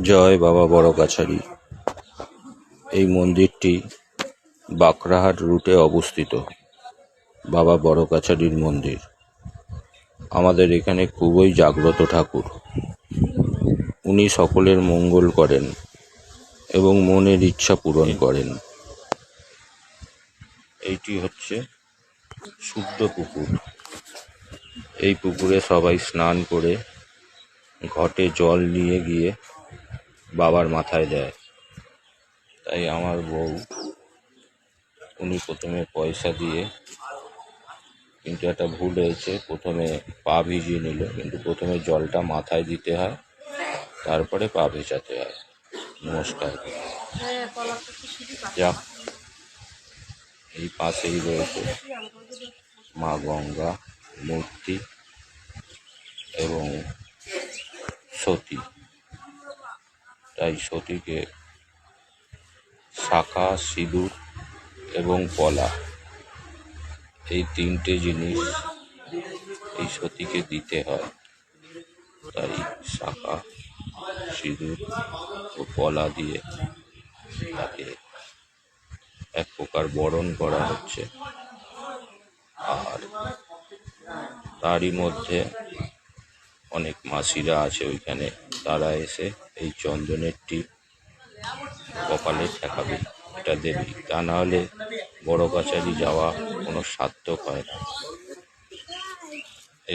জয় বাবা বড় কাছারি। এই মন্দিরটি বাঁকড়াহাট রুটে অবস্থিত। বাবা বড় কাছারির মন্দির আমাদের এখানে খুবই জাগ্রত ঠাকুর। উনি সকলের মঙ্গল করেন এবং মনের ইচ্ছা পূরণ করেন। এইটি হচ্ছে শুদ্ধ পুকুর। এই পুকুরে সবাই স্নান করে ঘটে জল নিয়ে গিয়ে বাবার মাথায় দেয়। তাই আমার বউ উনি প্রথমে পয়সা দিয়ে, কিন্তু একটা ভুল হয়েছে, প্রথমে পা ভিজিয়ে নিল, কিন্তু প্রথমে জলটা মাথায় দিতে হয়, তারপরে পা ভেজাতে হয়। নমস্কার। যাক, এই পাশেই রয়েছে মা গঙ্গা মূর্তি এবং সতী। তাই সতীকে শাখা, সিঁদুর এবং পলা, এই তিনটে জিনিস এই সতীকে দিতে হয়। তাই শাখা, সিঁদুর ও পলা দিয়ে তাকে এক প্রকার বরণ করা হচ্ছে। আর তারই মধ্যে অনেক মাসিরা আছে ওইখানে, তারা এসে এই চন্দনের টিপ কপালে ঠেকাবে, এটা দেবী। তা না হলে বড় কাছারি যাওয়া কোনো সার্থক হয় না।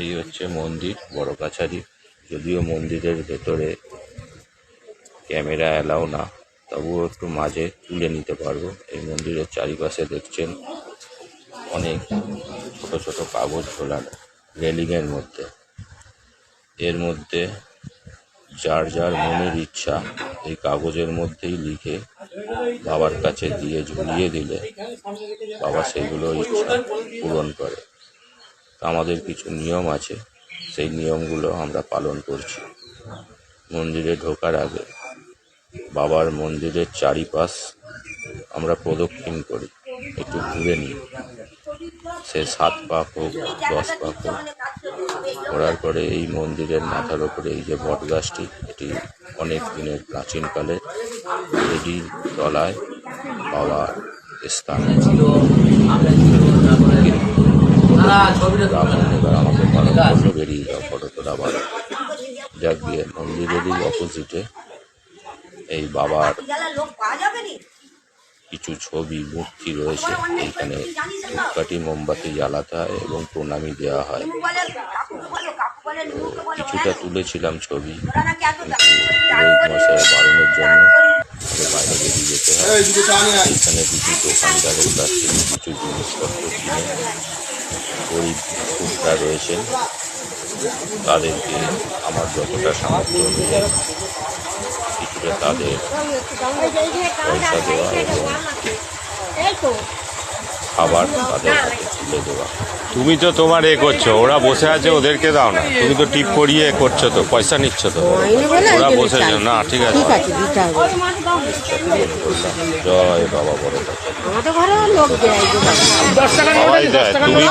এই হচ্ছে মন্দির বড় কাছারি। যদিও মন্দিরের ভেতরে ক্যামেরা অ্যালাউ না, তবুও একটু মাঝে তুলে নিতে পারবো। এই মন্দিরের চারিপাশে দেখছেন অনেক ছোট ছোট কাগজ ঝোলানো রেলিংয়ের মধ্যে। এর মধ্যে যার যার মনের ইচ্ছা এই কাগজের মধ্যেই লিখে বাবার কাছে দিয়ে ঝুলিয়ে দিলে বাবা সেইগুলো ইচ্ছা পূরণ করে। আমাদের কিছু নিয়ম আছে, সেই নিয়মগুলো আমরা পালন করছি। মন্দিরে ঢোকার আগে বাবার মন্দিরের চারিপাশ আমরা প্রদক্ষিণ করি, একটু ঘুরে নিই। সে 7 পাক হোক 10 পাক হোক, করার পরে এই মন্দিরের মাথার ওপরে এই যে বট গাছটি, এটি অনেক দিনের প্রাচীনকালে এরই তলায় বাবার স্থান। এবার আমাকে পালন করলো, বেরিয়ে যাও, ফটো তোলা ভালো। যাক গিয়ে মন্দিরেরই অপোজিটে এই বাবার কিছু ছবি মূর্তি রয়েছে। এইখানে ধূপকাঠি মোমবাতি জ্বালাতে হয় এবং প্রণামী দেওয়া হয়। কিছুটা তুলেছিলাম ছবি, কিন্তু রোহিত মশাই বাড়ানোর জন্য বাইরে বেরিয়ে যেতে হয়। এখানে কিছু দোকানদারের কাছ থেকে কিছু জিনিসপত্র কিনে গরিব খুচরা রয়েছেন, তাদেরকে আমার যতটা সামর্থ্য অনুযায়ী কিছুটা তাদের পয়সা দেওয়া এবং খাবার তাদের হাতে তুলে দেওয়া। তুমি তো তোমার করছো, ওরা বসে আছে, ওদেরকে দাও না। তুমি তো টিপ করিয়ে করছো, তো পয়সা নিচ্ছ তো, ওরা বসে না। ঠিক আছে, জয় বাবা বড় কাছারি। সবাই দেয়, তুমি